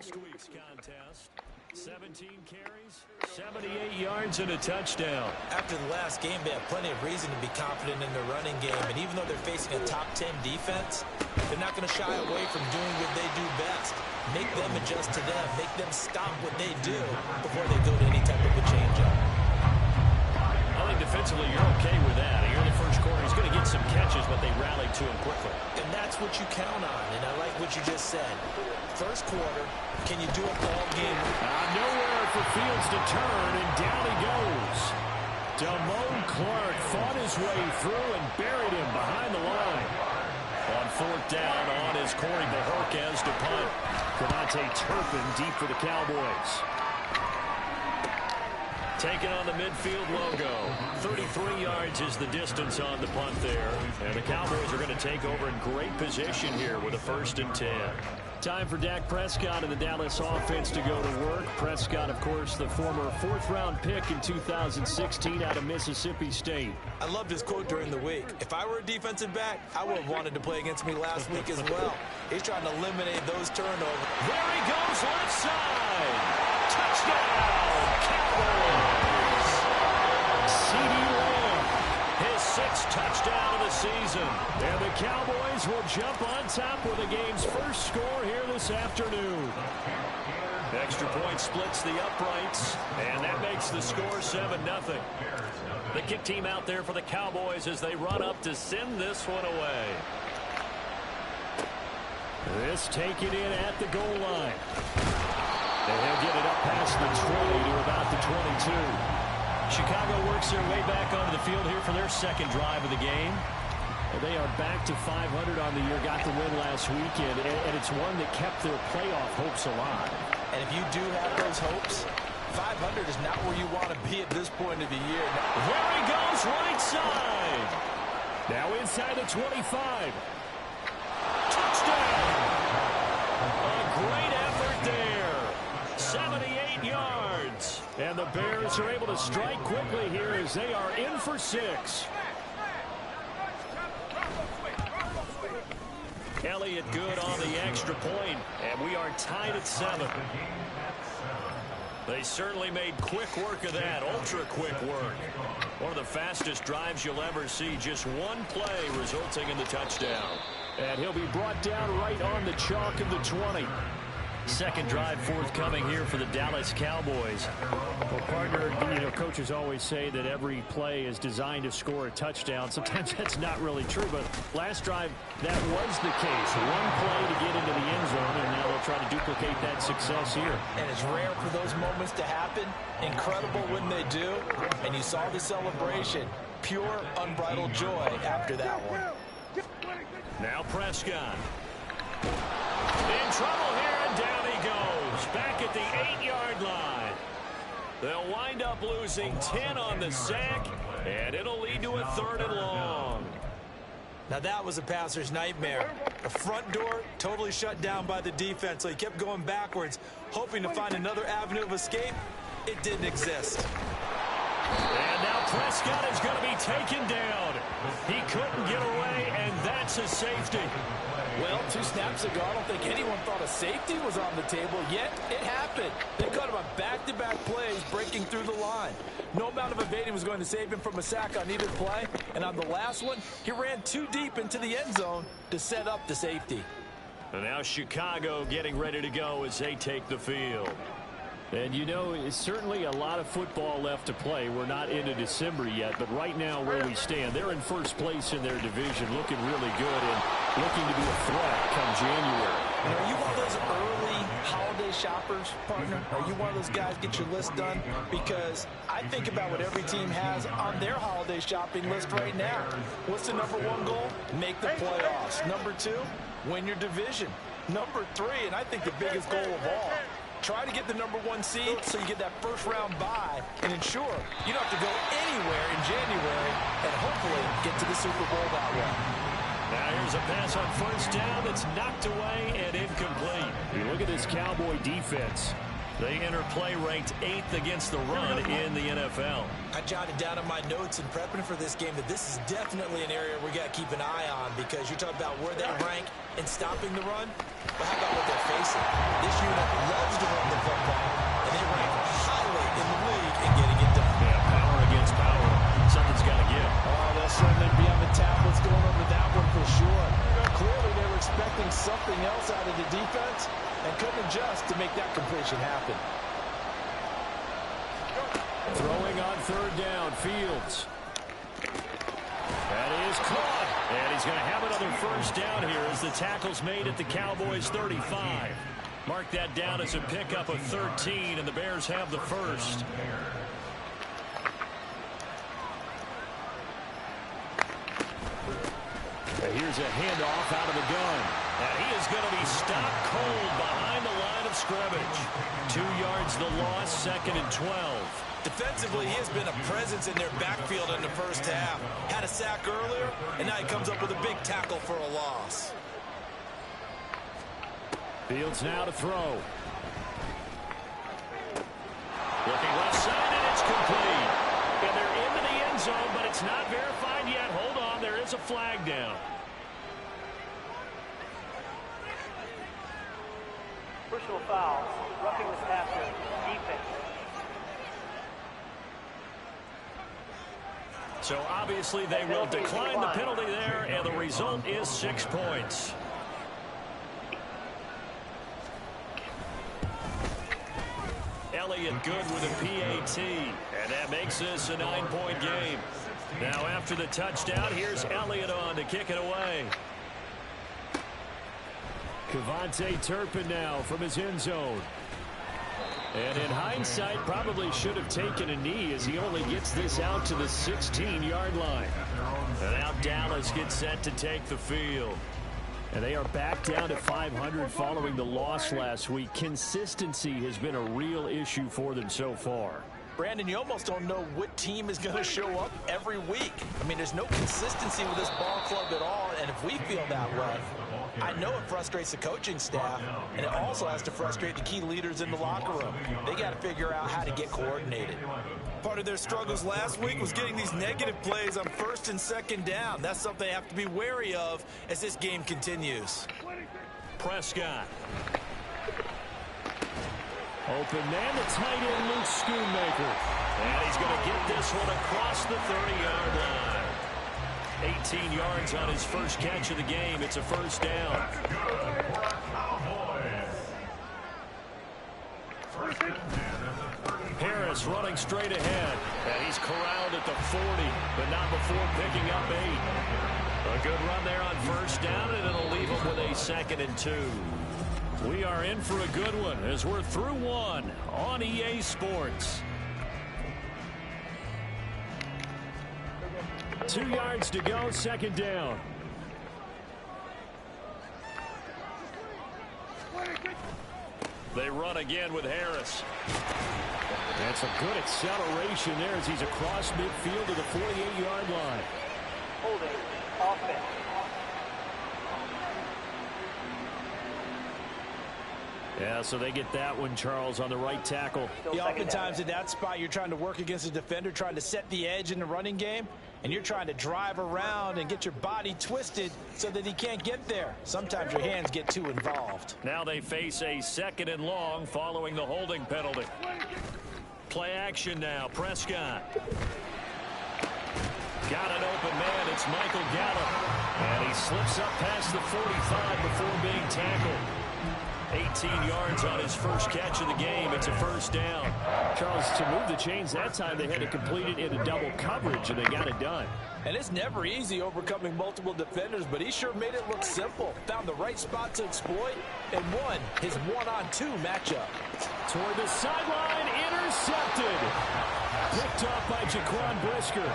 last week's contest. 17 carries, 78 yards, and a touchdown. After the last game, they have plenty of reason to be confident in their running game. And even though they're facing a top 10 defense, they're not going to shy away from doing what they do best. Make them adjust to them. Make them stop what they do before they go to any type of a change-up. I think defensively you're okay with that. Here in the first quarter, he's going to get some catches, but they rallied to him quickly. And that's what you count on, and I like what you just said. First quarter, can you do it all game? Nowhere for Fields to turn, and down he goes. Damone Clark fought his way through and buried him behind the line. On fourth down, on is Corey Bojorquez to punt. Cavante Turpin deep for the Cowboys. Taking on the midfield logo. 33 yards is the distance on the punt there. And the Cowboys are going to take over in great position here with a 1st and 10. Time for Dak Prescott and the Dallas offense to go to work. Prescott, of course, the former 4th-round pick in 2016 out of Mississippi State. I loved his quote during the week. If I were a defensive back, I would have wanted to play against me last week as well. He's trying to eliminate those turnovers. There he goes, left side. Touchdown, Cowboys. CeeDee Lamb, his 6th touchdown of the season. And the Cowboys will jump on top with the game's first score here this afternoon. Extra point splits the uprights, and that makes the score 7-0. The kick team out there for the Cowboys as they run up to send this one away. This taken in at the goal line. And he'll get it up past the 20 to about the 22. Chicago works their way back onto the field here for their 2nd drive of the game. They are back to 500 on the year, got the win last weekend, and it's one that kept their playoff hopes alive. And if you do have those hopes, 500 is not where you want to be at this point of the year. There he goes, right side. Now inside the 25. Touchdown. A great effort there. 78 yards. And the Bears are able to strike quickly here as they are in for 6. Elliott good on the extra point, and we are tied at 7. They certainly made quick work of that, ultra-quick work. One of the fastest drives you'll ever see, just one play resulting in the touchdown. And he'll be brought down right on the chalk of the 20. 2nd drive forthcoming here for the Dallas Cowboys. Well, partner, coaches always say that every play is designed to score a touchdown. Sometimes that's not really true, but last drive, that was the case. One play to get into the end zone, and now they'll try to duplicate that success here. And it's rare for those moments to happen. Incredible when they do. And you saw the celebration. Pure, unbridled joy after that one. Now Prescott. In trouble here, and down he goes. Back at the 8-yard line. They'll wind up losing 10 on the sack, and it'll lead to a 3rd and long. Now that was a passer's nightmare. The front door totally shut down by the defense, so he kept going backwards, hoping to find another avenue of escape. It didn't exist. And now Prescott is going to be taken down. He couldn't get away, and that's a safety. Well, 2 snaps ago, I don't think anyone thought a safety was on the table, yet it happened. They caught him on back-to-back plays breaking through the line. No amount of evading was going to save him from a sack on either play, and on the last one, he ran too deep into the end zone to set up the safety. And now Chicago getting ready to go as they take the field. And it's certainly a lot of football left to play. We're not into December yet, but right now where we stand, they're in first place in their division, looking really good and looking to be a threat come January. And are you one of those early holiday shoppers, partner? Are you one of those guys get your list done? Because I think about what every team has on their holiday shopping list right now. What's the #1 goal? Make the playoffs. #2, win your division. #3, and I think the biggest goal of all, try to get the #1 seed so you get that first-round bye and ensure you don't have to go anywhere in January and hopefully get to the Super Bowl that way. Now here's a pass on first down that's knocked away and incomplete. You look at this Cowboy defense. They enter play ranked 8th against the run in the NFL. I jotted down in my notes in prepping for this game that this is definitely an area we got to keep an eye on, because you talk about where they rank in stopping the run, but how about what they're facing? This unit loves couldn't adjust to make that completion happen. Throwing on third down, Fields. That is caught. And he's going to have another first down here as the tackle's made at the Cowboys' 35. Mark that down as a pickup of 13, and the Bears have the first. Here's a handoff out of the gun. And he is going to be stopped cold behind the line of scrimmage. 2 yards the loss, 2nd and 12. Defensively, he has been a presence in their backfield in the first half. Had a sack earlier, and now he comes up with a big tackle for a loss. Fields now to throw. Looking left side, and it's complete. And they're into the end zone, but it's not verified yet. Hold on, there is a flag down. Personal foul, roughing the passer, defense. So obviously they will decline the penalty there, and the result is 6 points. Elliott good with a PAT, and that makes this a 9-point game. Now after the touchdown, here's Elliott on to kick it away. Kevontae Turpin now from his end zone. And in hindsight, probably should have taken a knee as he only gets this out to the 16-yard line. And now Dallas gets set to take the field. And they are back down to 500 following the loss last week. Consistency has been a real issue for them so far. Brandon, you almost don't know what team is going to show up every week. I mean, there's no consistency with this ball club at all, and if we feel that way, I know it frustrates the coaching staff, and it also has to frustrate the key leaders in the locker room. They got to figure out how to get coordinated. Part of their struggles last week was getting these negative plays on 1st and 2nd down. That's something they have to be wary of as this game continues. Prescott. Open man, the tight end, Luke Schoonmaker. And he's going to get this one across the 30-yard line. 18 yards on his first catch of the game. It's a first down. Harris running straight ahead. And he's corralled at the 40, but not before picking up 8. A good run there on first down, and it'll leave him with a 2nd and 2. We are in for a good one as we're through one on EA Sports. 2 yards to go, 2nd down. They run again with Harris. That's a good acceleration there as he's across midfield to the 48-yard line. Holding, offense. Yeah, so they get that one, Charles, on the right tackle. Yeah, oftentimes in that spot, you're trying to work against a defender, trying to set the edge in the running game, and you're trying to drive around and get your body twisted so that he can't get there. Sometimes your hands get too involved. Now they face a 2nd and long following the holding penalty. Play action now, Prescott. Got an open man, it's Michael Gallup. And he slips up past the 45 before being tackled. 18 yards on his first catch of the game. It's a first down. Charles, to move the chains that time, they had to complete it in a double coverage, and they got it done. And it's never easy overcoming multiple defenders, but he sure made it look simple. Found the right spot to exploit and won his 1-on-2 matchup. Toward the sideline, intercepted. Picked off by Jaquan Brisker.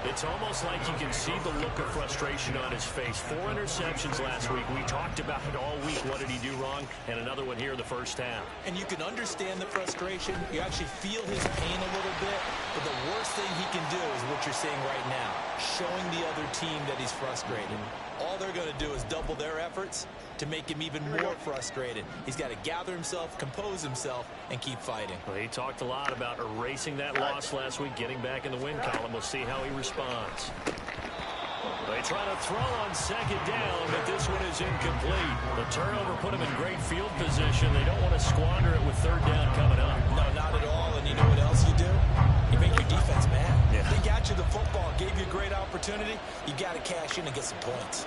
It's almost like you can see the look of frustration on his face. 4 interceptions last week. We talked about it all week. What did he do wrong? And another one here in the first half. And you can understand the frustration. You actually feel his pain a little bit. But the worst thing he can do is what you're seeing right now, showing the other team that he's frustrated. All they're going to do is double their efforts to make him even more frustrated. He's got to gather himself, compose himself, and keep fighting. Well, he talked a lot about erasing that loss last week, getting back in the win column. We'll see how he responds. They try to throw on 2nd down, but this one is incomplete. The turnover put him in great field position. They don't want to squander it with 3rd down coming up. No, not at all. And you know what else you do? You make your defense mad. Yeah. They got you the football, gave you a great opportunity. You got to cash in and get some points.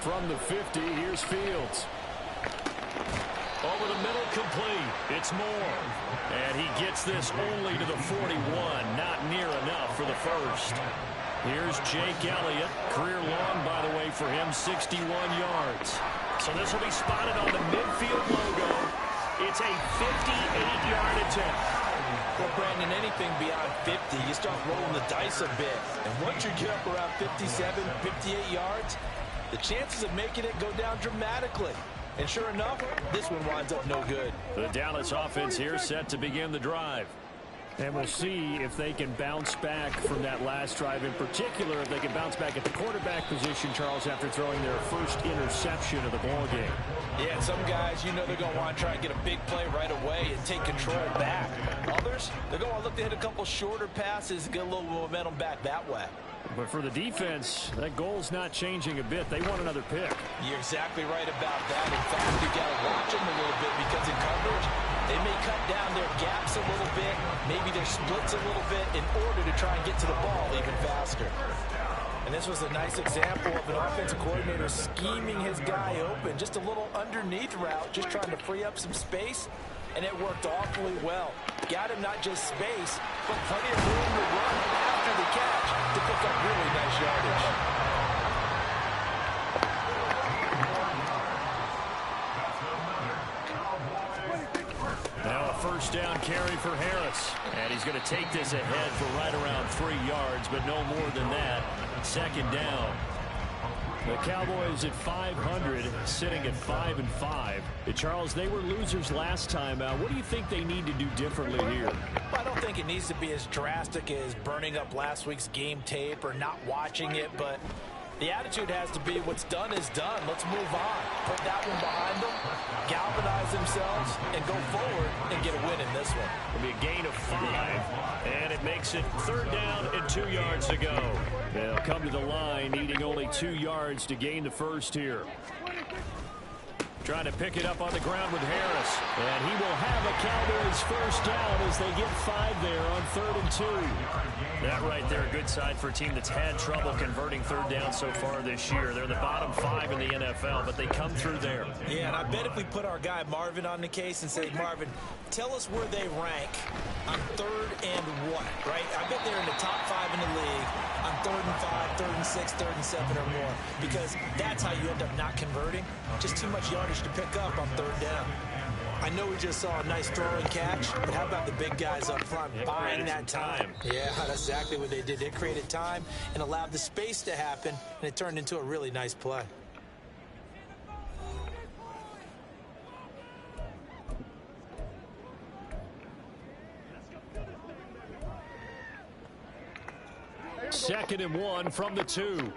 From the 50, here's Fields. middle, complete. It's Moore. And he gets this only to the 41. Not near enough for the first. Here's Jake Elliott. Career long, by the way, for him, 61 yards. So this will be spotted on the midfield logo. It's a 58-yard attempt. Well, Brandon, anything beyond 50, you start rolling the dice a bit. And once you get up around 57, 58 yards, the chances of making it go down dramatically. And sure enough, this one winds up no good. The Dallas offense here set to begin the drive. And we'll see if they can bounce back from that last drive. In particular, if they can bounce back at the quarterback position, Charles, after throwing their first interception of the ballgame. Yeah, some guys, you know they're going to want to try and get a big play right away and take control back. Others, they're going to look to hit a couple shorter passes and get a little momentum back that way. But for the defense, that goal's not changing a bit. They want another pick. You're exactly right about that. In fact, you got to watch them a little bit because in coverage, they may cut down their gaps a little bit, maybe their splits a little bit in order to try and get to the ball even faster. And this was a nice example of an offensive coordinator scheming his guy open. Just a little underneath route, just trying to free up some space, and it worked awfully well. Got him not just space, but plenty of room to run after the catch to pick up really nice yardage. Now a first down carry for Harris. And he's going to take this ahead for right around 3 yards, but no more than that. Second down. The Cowboys at 500, sitting at 5-5. Charles, they were losers last time out. What do you think they need to do differently here? I don't think it needs to be as drastic as burning up last week's game tape or not watching it, but the attitude has to be what's done is done. Let's move on. Put that one behind them, galvanize themselves, and go forward and get a win in this one. It'll be a gain of 5, and it makes it third down and 2 yards to go. They'll come to the line, needing only 2 yards to gain the first here. Trying to pick it up on the ground with Harris. And he will have a Cowboys first down as they get 5 there on 3rd and 2. That right there, a good sign for a team that's had trouble converting third down so far this year. They're the bottom 5 in the NFL, but they come through there. Yeah, and I bet if we put our guy Marvin on the case and say, Marvin, tell us where they rank on 3rd and what, right? I bet they're in the top 5 in the league on 3rd and 5, 3rd and 6, 3rd and 7 or more, because that's how you end up not converting. Just too much yardage to pick up on 3rd down. I know we just saw a nice throw and catch, but how about the big guys up front buying that time? Yeah, that's exactly what they did. They created time and allowed the space to happen, and it turned into a really nice play. Second and 1 from the 2.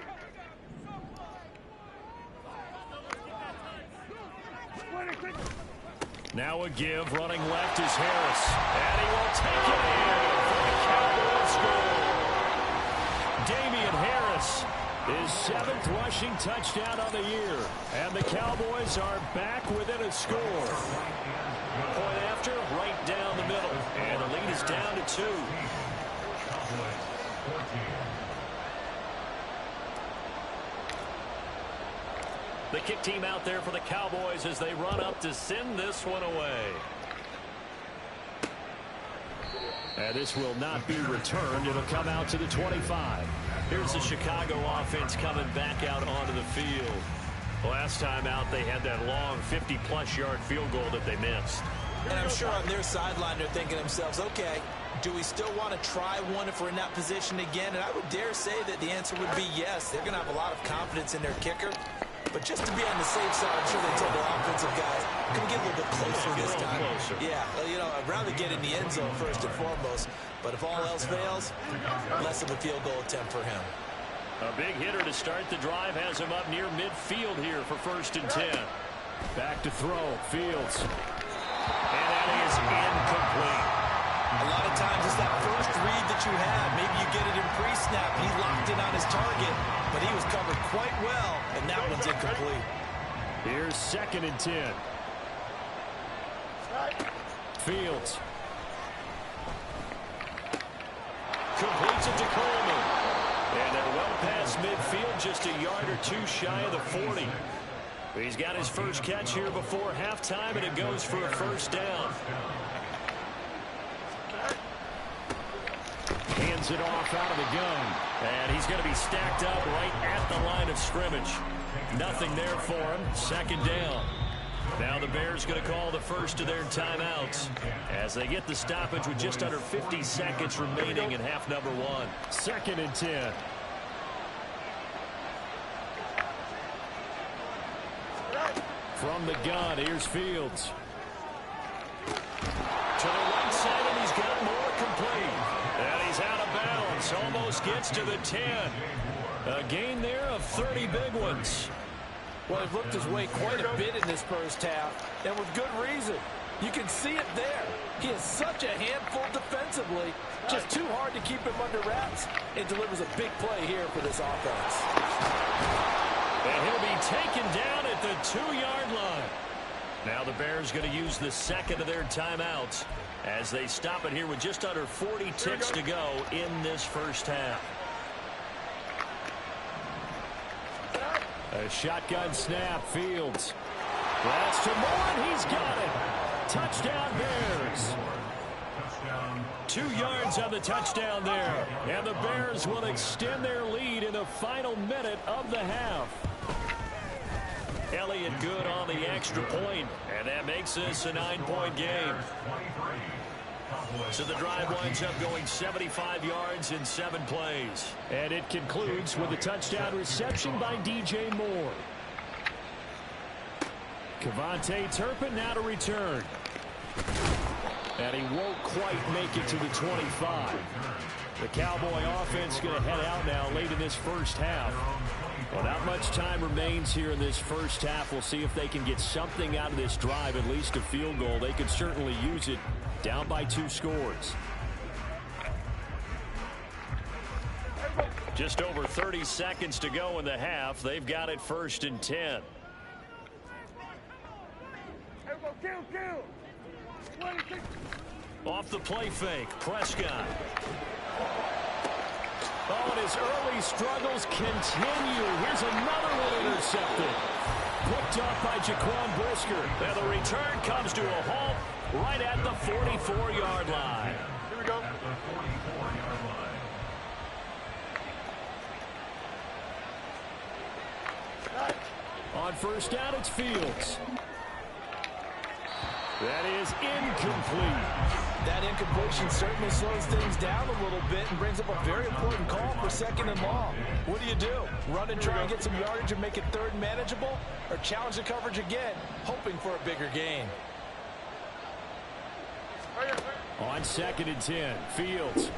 Now a give, running left is Harris. And he will take it in for the Cowboys score. Damian Harris, his 7th rushing touchdown of the year. And the Cowboys are back within a score. Point after, right down the middle. And the lead is down to 2. The kick team out there for the Cowboys as they run up to send this one away. And this will not be returned. It'll come out to the 25. Here's the Chicago offense coming back out onto the field. Last time out, they had that long 50-plus yard field goal that they missed. And I'm sure on their sideline, they're thinking to themselves, okay, do we still want to try one if we're in that position again? And I would dare say that the answer would be yes. They're going to have a lot of confidence in their kicker. But just to be on the safe side, I'm sure they told their offensive guys, can we get a little bit closer this time? Yeah, you know, I'd rather get in the end zone first and foremost. But if all else fails, less of a field goal attempt for him. A big hitter to start the drive has him up near midfield here for 1st and 10. Back to throw, Fields. And that is incomplete. A lot of times it's that first read that you have. Maybe you get it in pre-snap. He locked in on his target, but he was covered quite well, and that one's incomplete. Here's 2nd and 10. Fields. Completes it to Coleman. And they're well past midfield, just a yard or 2 shy of the 40. He's got his first catch here before halftime, and it goes for a first down. Hands it off out of the gun. And he's going to be stacked up right at the line of scrimmage. Nothing there for him. Second down. Now the Bears going to call the first of their timeouts as they get the stoppage with just under 50 seconds remaining in half number one. 2nd and 10. From the gun, here's Fields. To the right side, and he's got more complete. And he's out of bounds. Almost gets to the 10. A gain there of 30 big ones. Well, he's looked his way quite a bit in this first half, and with good reason. You can see it there. He is such a handful defensively. Just too hard to keep him under wraps. It delivers a big play here for this offense. And he'll be taken down at the 2-yard line. Now the Bears going to use the second of their timeouts as they stop it here with just under 40 ticks to go in this first half. A shotgun snap, Fields. That's to Moore, and he's got it. Touchdown Bears. 2 yards on the touchdown there. And the Bears will extend their lead in the final minute of the half. Elliott good on the extra point, and that makes this a 9-point game. So the drive winds up going 75 yards in 7 plays. And it concludes with a touchdown reception by DJ Moore. Kevontae Turpin now to return. And he won't quite make it to the 25. The Cowboy offense going to head out now late in this first half. Well, not much time remains here in this first half. We'll see if they can get something out of this drive, at least a field goal. They could certainly use it. Down by 2 scores. Just over 30 seconds to go in the half. They've got it 1st and 10. Off the play fake, Prescott. Oh, and his early struggles continue. Here's another one intercepted. Picked up by Jaquan Brisker. Now the return comes to a halt right at the 44-yard line. Here we go. On first down, it's Fields. That is incomplete. That incompletion certainly slows things down a little bit and brings up a very important call for 2nd and long. What do? Run and try and get some yardage and make it 3rd and manageable? Or challenge the coverage again, hoping for a bigger gain? On 2nd and 10, Fields.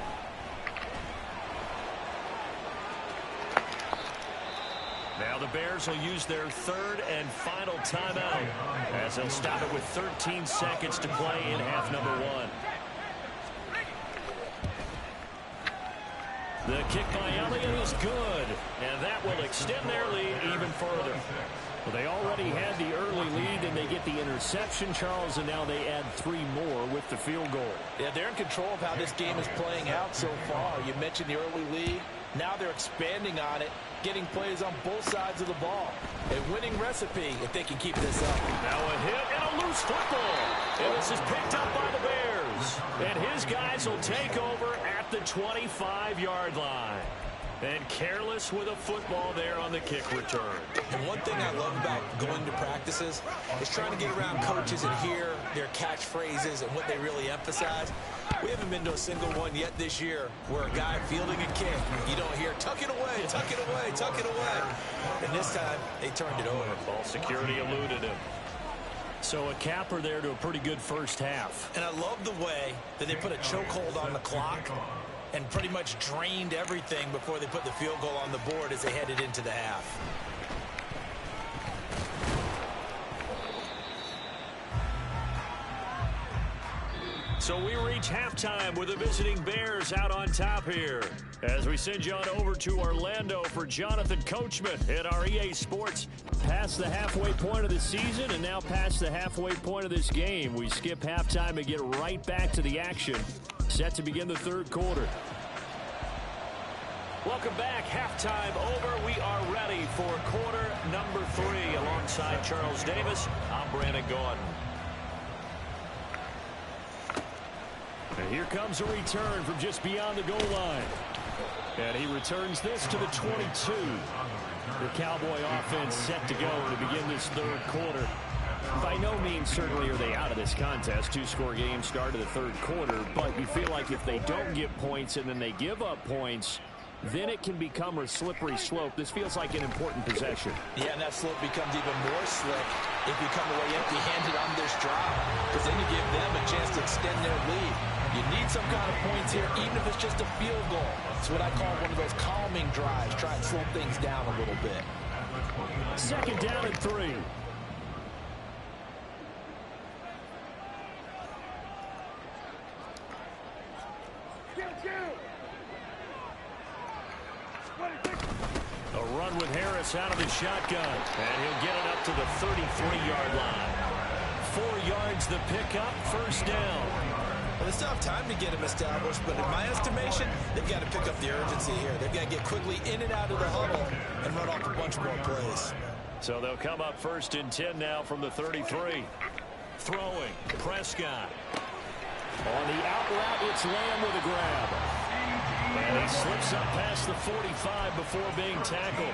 Now the Bears will use their 3rd and final timeout as they'll stop it with 13 seconds to play in half number 1. The kick by Elliott is good, and that will extend their lead even further. Well, they already had the early lead, and they get the interception, Charles, and now they add 3 more with the field goal. Yeah, they're in control of how this game is playing out so far. You mentioned the early lead. Now they're expanding on it, getting plays on both sides of the ball. A winning recipe if they can keep this up. Now a hit and a loose football. And this is picked up by the Bears. And his guys will take over at the 25-yard line. And careless with a football there on the kick return. And one thing I love about going to practices is trying to get around coaches and hear their catchphrases and what they really emphasize. We haven't been to a single one yet this year where a guy fielding a kick, you don't hear, tuck it away, tuck it away, tuck it away. And this time, they turned it over. Ball security eluded him. So a capper there to a pretty good first half. And I love the way that they put a chokehold on the clock and pretty much drained everything before they put the field goal on the board as they headed into the half. So we reach halftime with the visiting Bears out on top here. As we send you on over to Orlando for Jonathan Coachman at our EA Sports. Past the halfway point of the season and now past the halfway point of this game. We skip halftime and get right back to the action. Set to begin the 3rd quarter. Welcome back. Halftime over. We are ready for quarter number 3. Alongside Charles Davis, I'm Brandon Gordon. And here comes a return from just beyond the goal line. And he returns this to the 22. The Cowboy offense set to go to begin this third quarter. By no means certainly are they out of this contest. 2-score game start of the third quarter. But you feel like if they don't get points and then they give up points, then it can become a slippery slope. This feels like an important possession. Yeah, and that slope becomes even more slick if you come away empty-handed on this drive, because then you give them a chance to extend their lead. You need some kind of points here, even if it's just a field goal. It's what I call one of those calming drives. Try and slow things down a little bit. Second down and 3. A run with Harris out of the shotgun. And he'll get it up to the 33-yard line. 4 yards the pickup, first down. Well, they still have time to get him established, but in my estimation, they've got to pick up the urgency here. They've got to get quickly in and out of the huddle and run off a bunch more plays. So they'll come up first and 10 now from the 33. Throwing, Prescott. On the out route, it's Lamb with a grab. And he slips up past the 45 before being tackled.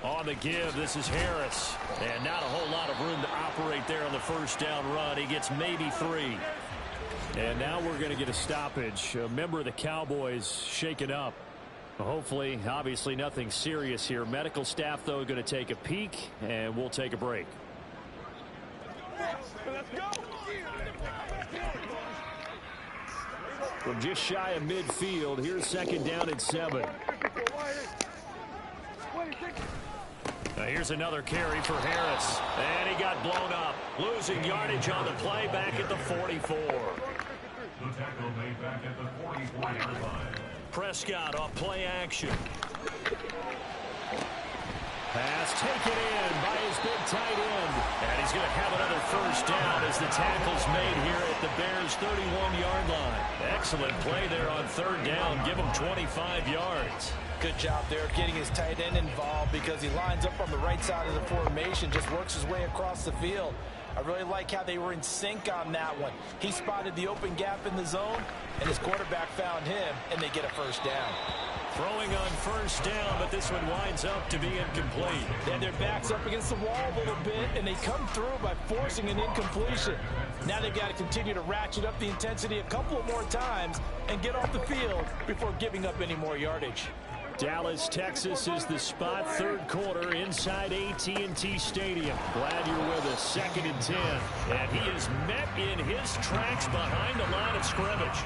On the give, this is Harris. And not a whole lot of room to operate there on the first down run. He gets maybe 3. And now we're going to get a stoppage. A member of the Cowboys shaken up. Hopefully, obviously nothing serious here. Medical staff, though, going to take a peek, and we'll take a break. Let's go. From just shy of midfield, here's second down and 7. Now here's another carry for Harris. And he got blown up. Losing yardage on the play back at the 44. The tackle made back at the 44-yard line. Prescott off play action. Pass taken in by his big tight end. And he's going to have another first down as the tackle's made here at the Bears' 31-yard line. Excellent play there on third down. Give him 25 yards. Good job there getting his tight end involved, because he lines up on the right side of the formation, just works his way across the field. I really like how they were in sync on that one. He spotted the open gap in the zone, and his quarterback found him, and they get a first down. Throwing on first down, but this one winds up to be incomplete. And their back's up against the wall a little bit, and they come through by forcing an incompletion. Now they've got to continue to ratchet up the intensity a couple of more times and get off the field before giving up any more yardage. Dallas, Texas is the spot. Third quarter inside AT&T Stadium. Glad you're with us. Second and 10. And he is met in his tracks behind the line of scrimmage.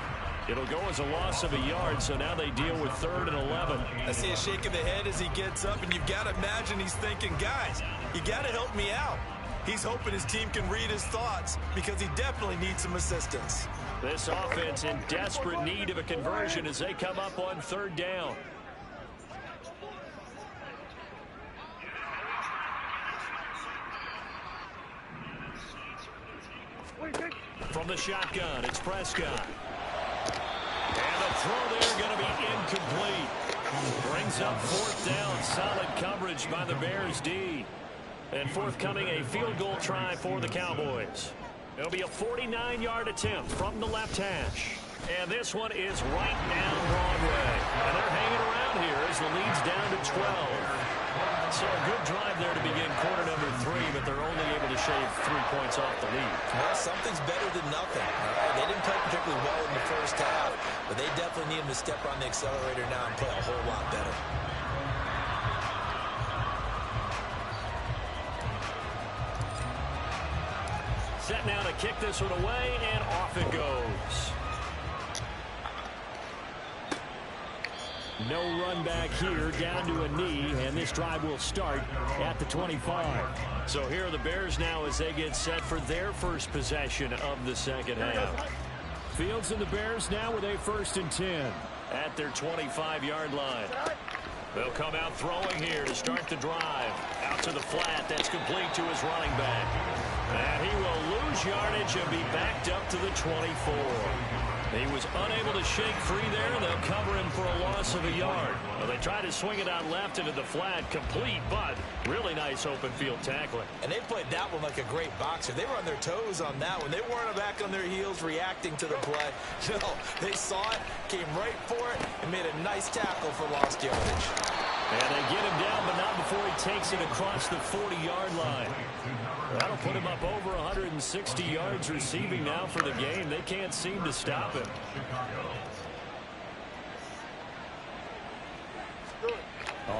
It'll go as a loss of a yard, so now they deal with 3rd and 11. I see a shake of the head as he gets up, and you've got to imagine he's thinking, guys, you got to help me out. He's hoping his team can read his thoughts, because he definitely needs some assistance. This offense in desperate need of a conversion as they come up on 3rd down. From the shotgun, it's Prescott. And the throw there going to be incomplete. Brings up 4th down. Solid coverage by the Bears D. And forthcoming a field goal try for the Cowboys. It'll be a 49-yard attempt from the left hash. And this one is right down Broadway. And they're hanging around here as the lead's down to 12. So a good drive there to begin quarter number 3, but they're only able to shave 3 points off the lead. Well, something's better than nothing. All right? They didn't play particularly well in the first half, but they definitely need him to step on the accelerator now and play a whole lot better. Set now to kick this one away, and off it goes. No run back here, down to a knee, and this drive will start at the 25. So here are the Bears now as they get set for their first possession of the second half. Fields and the Bears now with a 1st and 10 at their 25-yard line. They'll come out throwing here to start the drive. Out to the flat. That's complete to his running back. And he will lose yardage and be backed up to the 24. He was unable to shake free there, and they'll cover him for a loss of a yard. Well, they tried to swing it out left into the flat, complete, but really nice open field tackling. And they played that one like a great boxer. They were on their toes on that one. They weren't back on their heels reacting to the play. No, they saw it, came right for it, and made a nice tackle for lost yardage. And they get him down, but not before he takes it across the 40-yard line. That'll put him up over 160 yards receiving now for the game. They can't seem to stop him.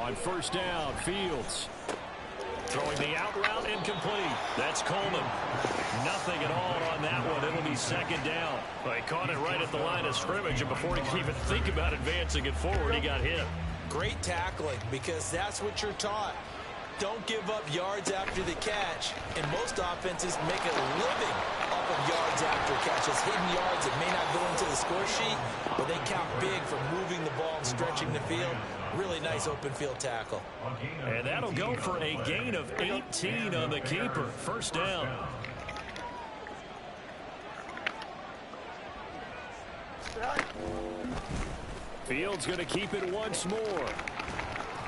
On first down, Fields. Throwing the out route, incomplete. That's Coleman. Nothing at all on that one. It'll be second down. Well, he caught it right at the line of scrimmage, and before he could even think about advancing it forward, he got hit. Great tackling, because that's what you're taught. Don't give up yards after the catch, and most offenses make a living off of yards after catches. Hidden yards that may not go into the score sheet, but they count big for moving the ball and stretching the field. Really nice open field tackle. And that'll go for a gain of 18 on the keeper. First down. Fields going to keep it once more.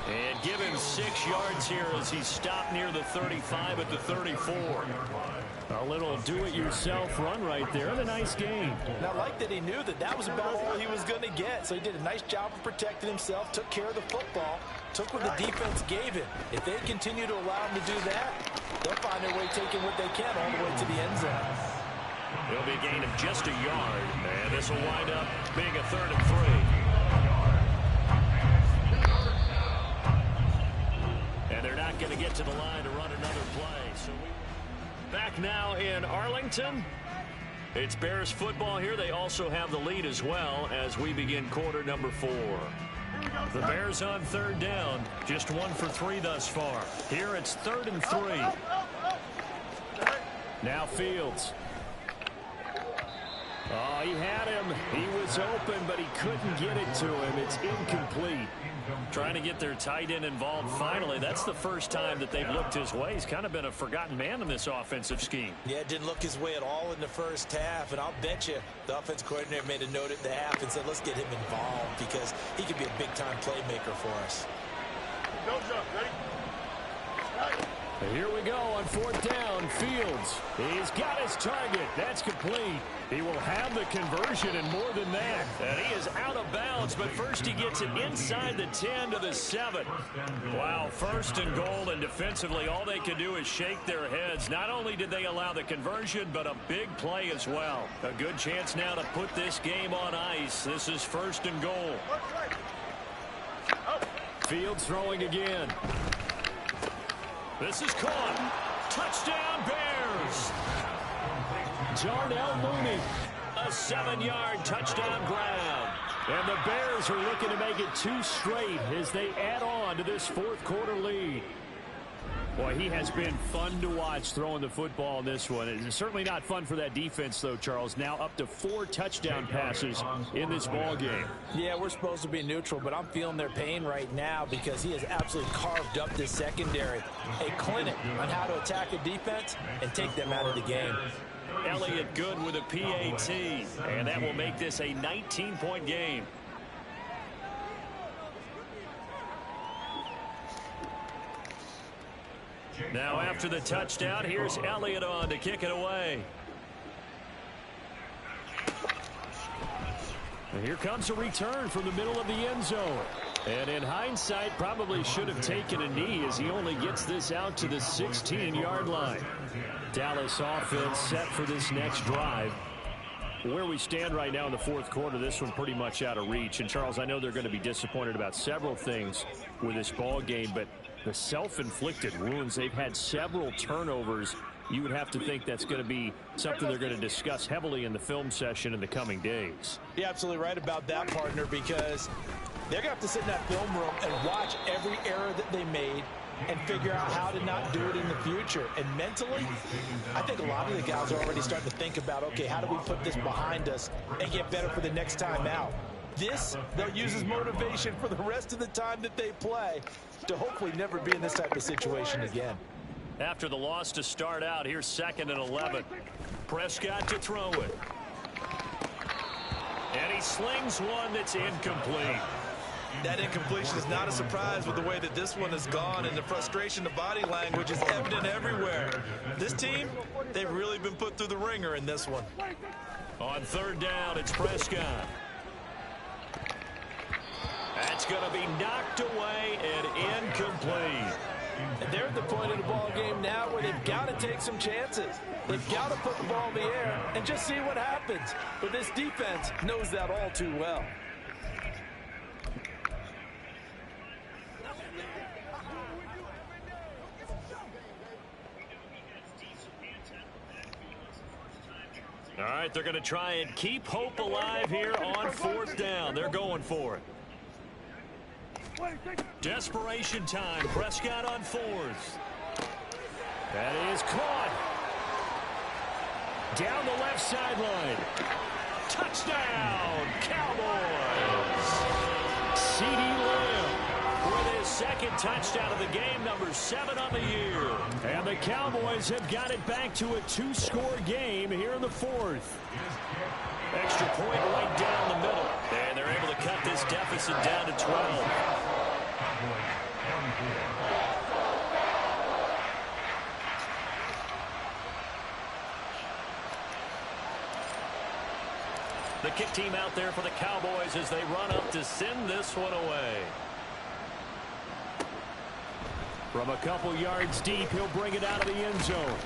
And give him 6 yards here as he stopped near the 35 at the 34. A little do-it-yourself run right there. And a nice gain. And I like that he knew that that was about all he was going to get. So he did a nice job of protecting himself, took care of the football, took what the defense gave him. If they continue to allow him to do that, they'll find their way taking what they can all the way to the end zone. It'll be a gain of just a yard. And this will wind up being a 3rd and 3. And they're not going to get to the line to run another play. So back now in Arlington. It's Bears football here. They also have the lead as well as we begin quarter number 4. The Bears on 3rd down. Just 1 for 3 thus far. Here it's 3rd and 3. Now Fields. Oh, he had him. He was open, but he couldn't get it to him. It's incomplete. Trying to get their tight end involved finally. That's the first time that they've looked his way. He's kind of been a forgotten man in this offensive scheme. Yeah, it didn't look his way at all in the first half. And I'll bet you the offense coordinator made a note at the half and said, let's get him involved because he could be a big-time playmaker for us. Here we go on 4th down. Fields. He's got his target. That's complete. He will have the conversion and more than that. And he is out of bounds, but first he gets it inside the 10 to the 7. Wow, 1st and goal, and defensively all they can do is shake their heads. Not only did they allow the conversion, but a big play as well. A good chance now to put this game on ice. This is 1st and goal. Fields throwing again. This is caught. Touchdown, Bears. Darnell Mooney. A 7-yard touchdown grab. And the Bears are looking to make it 2 straight as they add on to this 4th quarter lead. Boy, he has been fun to watch throwing the football in this one. It's certainly not fun for that defense, though, Charles. Now up to 4 touchdown passes in this ball game. Yeah, we're supposed to be neutral, but I'm feeling their pain right now because he has absolutely carved up this secondary. A clinic on how to attack a defense and take them out of the game. Elliott good with a PAT, and that will make this a 19-point game. Now after the touchdown, here's Elliott on to kick it away. And here comes a return from the middle of the end zone. And in hindsight, probably should have taken a knee as he only gets this out to the 16-yard line. Dallas offense set for this next drive. Where we stand right now in the 4th quarter, this one pretty much out of reach. And, Charles, I know they're going to be disappointed about several things with this ball game, but the self-inflicted wounds, they've had several turnovers. You would have to think that's going to be something they're going to discuss heavily in the film session in the coming days. You're absolutely right about that, partner, because they're going to have to sit in that film room and watch every error that they made and figure out how to not do it in the future. And mentally, I think a lot of the guys are already starting to think about, okay, how do we put this behind us and get better for the next time out? This, they'll use as motivation for the rest of the time that they play to hopefully never be in this type of situation again. After the loss to start out, here's 2nd and 11. Prescott to throw it. And he slings one that's incomplete. That incompletion is not a surprise with the way that this one has gone, and the frustration, the body language is evident everywhere. This team, they've really been put through the ringer in this one. On 3rd down, it's Prescott. That's going to be knocked away and incomplete. And they're at the point of the ball game now where they've got to take some chances. They've got to put the ball in the air and just see what happens. But this defense knows that all too well. All right, they're going to try and keep hope alive here on 4th down. They're going for it. Desperation time. Prescott on 4th. That is caught. Down the left sideline. Touchdown, Cowboys. C.D. Lamb with his 2nd touchdown of the game, number 7 on the year. And the Cowboys have got it back to a 2-score game here in the 4th. Extra point right down the middle. And they're able to cut this deficit down to 12. The kick team out there for the Cowboys as they run up to send this one away. From a couple yards deep, he'll bring it out of the end zone.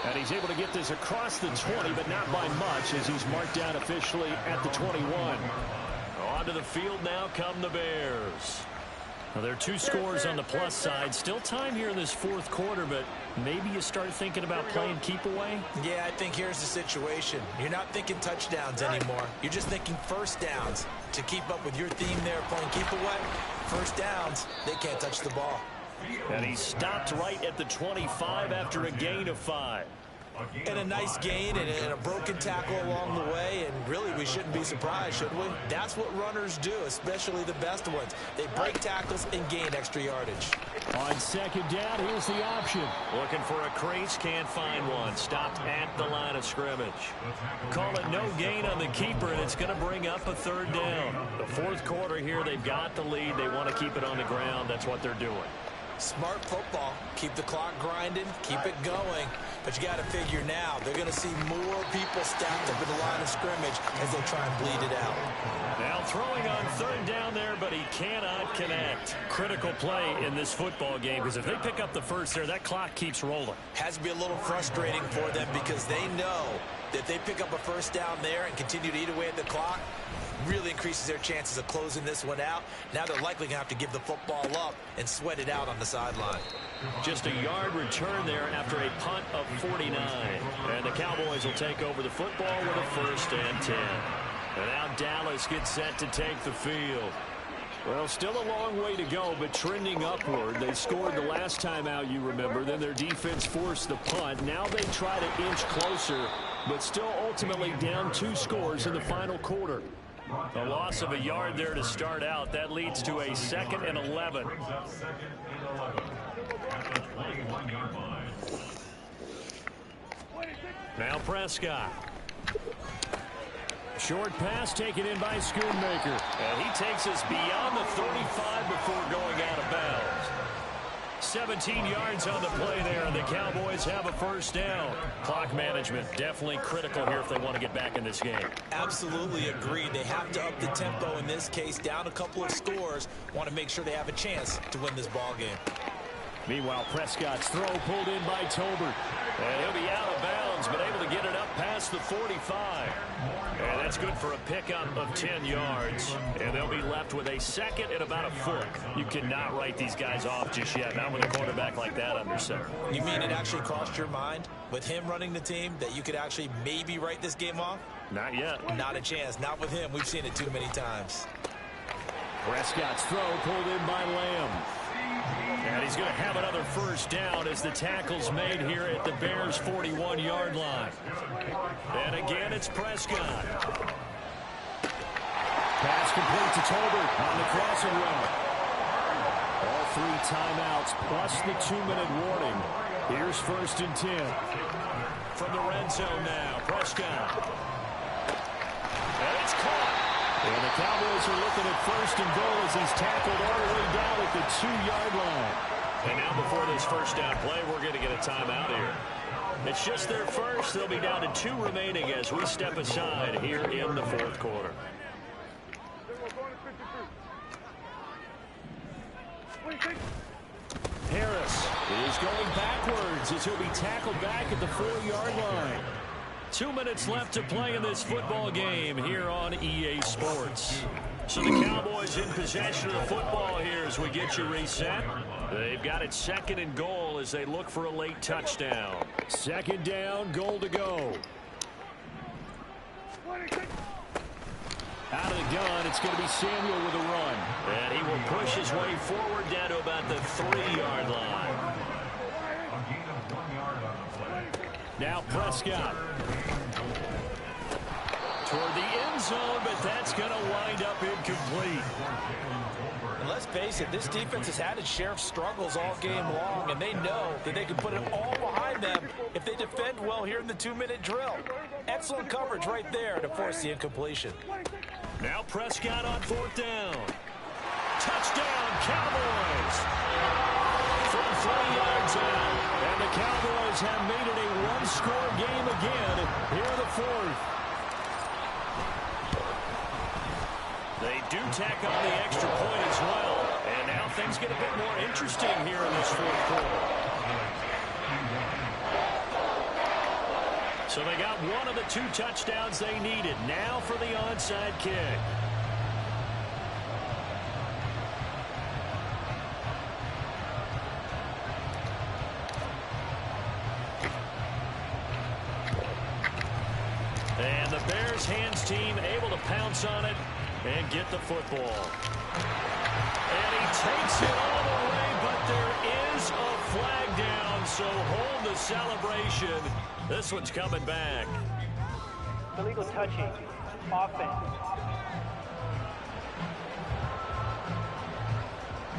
And he's able to get this across the 20, but not by much as he's marked down officially at the 21. Onto the field now come the Bears. Now, there are 2 scores on the plus side. Still time here in this 4th quarter, but maybe you start thinking about playing keep away? Yeah, I think here's the situation. You're not thinking touchdowns anymore. You're just thinking 1st downs. To keep up with your theme there, playing keep away, 1st downs, they can't touch the ball. And he stopped right at the 25 after a gain of 5. And a nice gain and a broken tackle along the way, and really we shouldn't be surprised, should we? That's what runners do, especially the best ones. They break tackles and gain extra yardage. On 2nd down, here's the option. Looking for a crease, can't find one. Stopped at the line of scrimmage. Call it no gain on the keeper, and it's going to bring up a 3rd down. The 4th quarter here, they've got the lead. They want to keep it on the ground. That's what they're doing. Smart football. Keep the clock grinding, keep it going. But you got to figure now, they're going to see more people stacked up at the line of scrimmage as they try and bleed it out. Now throwing on 3rd down there, but he cannot connect. Critical play in this football game, because if they pick up the 1st there, that clock keeps rolling. Has to be a little frustrating for them because they know that they pick up a 1st down there and continue to eat away at the clock, really increases their chances of closing this one out. Now they're likely going to have to give the football up and sweat it out on the sideline. Just a yard return there after a punt of 49. And the Cowboys will take over the football with a 1st and 10. And now Dallas gets set to take the field. Well, still a long way to go, but trending upward. They scored the last time out, you remember. Then their defense forced the punt. Now they try to inch closer, but still ultimately down 2 scores in the final quarter. A loss of a yard there to start out. That leads to a 2nd and 11. Now Prescott. Short pass taken in by Schoonmaker. And he takes us beyond the 35 before going out of bounds. 17 yards on the play there, and the Cowboys have a 1st down. Clock management definitely critical here if they want to get back in this game. Absolutely agreed. They have to up the tempo in this case, down a couple of scores. Want to make sure they have a chance to win this ball game. Meanwhile, Prescott's throw pulled in by Tolbert. And he'll be out of bounds, but able to get it up past the 45. And that's good for a pickup of 10 yards. And they'll be left with a 2nd and about a foot. You cannot write these guys off just yet, not with a quarterback like that under center. You mean it actually crossed your mind with him running the team that you could actually maybe write this game off? Not yet. Not a chance. Not with him. We've seen it too many times. Prescott's throw pulled in by Lamb. And he's going to have another 1st down as the tackle's made here at the Bears' 41-yard line. And again, it's Prescott. Pass complete to Tolbert on the crossing route. All 3 timeouts plus the 2-minute warning. Here's 1st and 10. From the red zone now, Prescott. And it's caught. And the Cowboys are looking at 1st and goal as he's tackled all the way down at the 2-yard line. And now before this first down play, we're going to get a timeout here. It's just their first. They'll be down to 2 remaining as we step aside here in the 4th quarter. Harris is going backwards as he'll be tackled back at the 4-yard line. 2 minutes left to play in this football game here on EA Sports. So the Cowboys in possession of the football here as we get you reset. They've got it 2nd and goal as they look for a late touchdown. 2nd down, goal to go. Out of the gun, it's going to be Samuel with a run. And he will push his way forward down to about the 3-yard line. Now Prescott. Toward the end zone, but that's going to wind up incomplete. And let's face it, this defense has had its share of struggles all game long, and they know that they can put it all behind them if they defend well here in the 2-minute drill. Excellent coverage right there to force the incompletion. Now Prescott on 4th down. Touchdown, Cowboys! From 3 yards out, and the Cowboys have made it a 1-score game again here in the 4th. They do tack on the extra point as well, and now things get a bit more interesting here in this 4th quarter. So they got one of the 2 touchdowns they needed. Now for the onside kick. And the Bears hands team able to pounce on it and get the football. And he takes it all the way, but there is a flag down, so hold the celebration. This one's coming back. Illegal touching. Offense.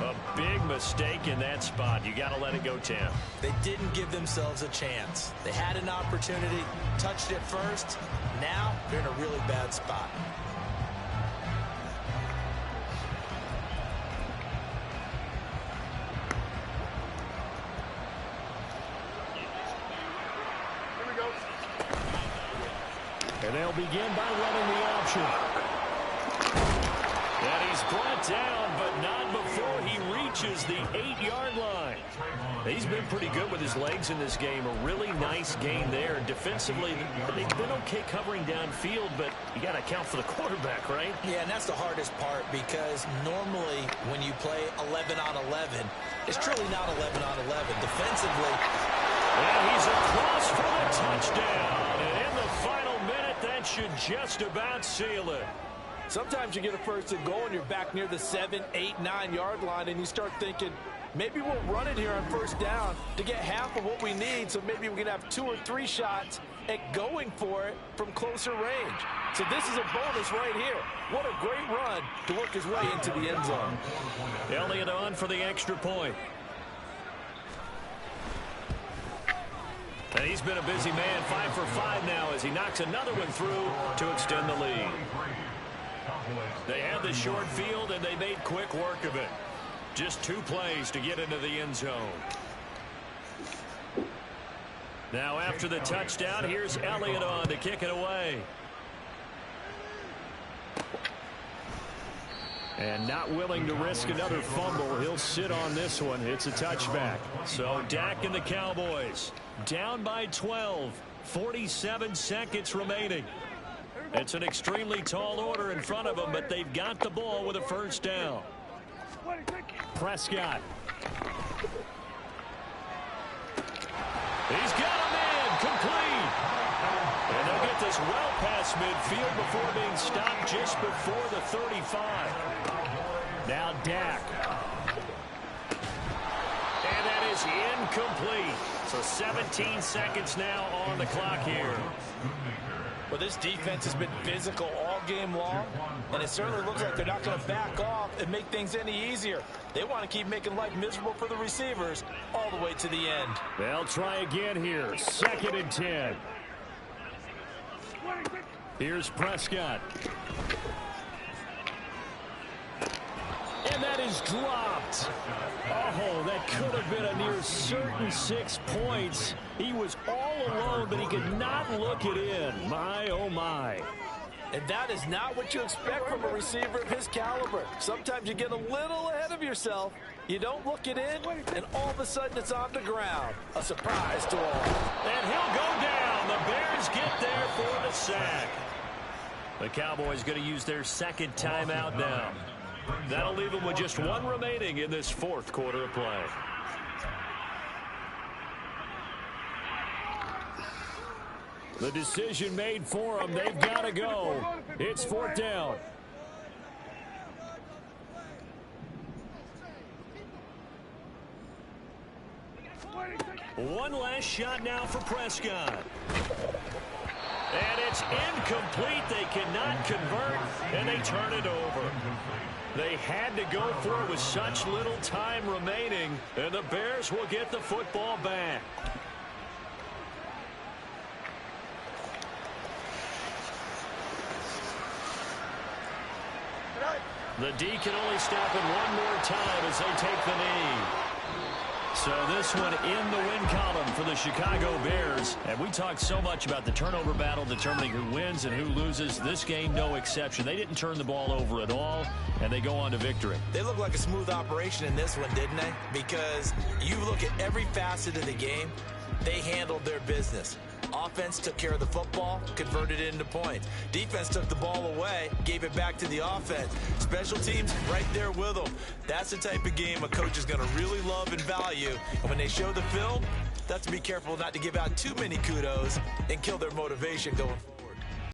A big mistake in that spot. You got to let it go, Tim. They didn't give themselves a chance. They had an opportunity, touched it first. Now they're in a really bad spot. And they'll begin by running the option. And he's brought down, but not before he reaches the 8-yard line. He's been pretty good with his legs in this game. A really nice game there. Defensively, they've been okay covering downfield, but you got to account for the quarterback, right? Yeah, and that's the hardest part because normally when you play 11 on 11, it's truly not 11 on 11. Defensively. And he's across for the touchdown. And in the final minute, that should just about seal it. Sometimes you get a 1st and goal and you're back near the 7, 8, 9-yard line, and you start thinking, maybe we'll run it here on 1st down to get half of what we need, so maybe we can have 2 or 3 shots at going for it from closer range. So this is a bonus right here. What a great run to work his way into the end zone. Elliott on for the extra point. And he's been a busy man, 5 for 5 now as he knocks another one through to extend the lead. They had the short field, and they made quick work of it. Just 2 plays to get into the end zone. Now after the touchdown, here's Elliott on to kick it away. And not willing to risk another fumble, he'll sit on this one. It's a touchback. So Dak and the Cowboys down by 12, 47 seconds remaining. It's an extremely tall order in front of them, but they've got the ball with a 1st down. Prescott. He's got him in, complete. And they'll get this well past midfield before being stopped just before the 35. Now Dak. And that is incomplete. So 17 seconds now on the clock here. Well, this defense has been physical all game long, and it certainly looks like they're not going to back off and make things any easier. They want to keep making life miserable for the receivers all the way to the end. They'll try again here. 2nd and 10. Here's Prescott. And that is dropped. Oh, that could have been a near certain 6 points. He was all alone, but he could not look it in. My, oh, my. And that is not what you expect from a receiver of his caliber. Sometimes you get a little ahead of yourself. You don't look it in, and all of a sudden it's on the ground. A surprise to all. And he'll go down. The Bears get there for the sack. The Cowboys going to use their 2nd timeout now. That'll leave them with just 1 remaining in this 4th quarter of play. The decision made for them. They've got to go. It's 4th down. One last shot now for Prescott. And it's incomplete. They cannot convert, and they turn it over. They had to go for it with such little time remaining, and the Bears will get the football back. The D can only stop it one more time as they take the knee. So this one in the win column for the Chicago Bears. And we talked so much about the turnover battle determining who wins and who loses. This game, no exception. They didn't turn the ball over at all, and they go on to victory. They look like a smooth operation in this one, didn't they? Because you look at every facet of the game, they handled their business. Offense took care of the football, converted it into points. Defense took the ball away, gave it back to the offense. Special teams right there with them. That's the type of game a coach is going to really love and value. And when they show the film, they have to be careful not to give out too many kudos and kill their motivation going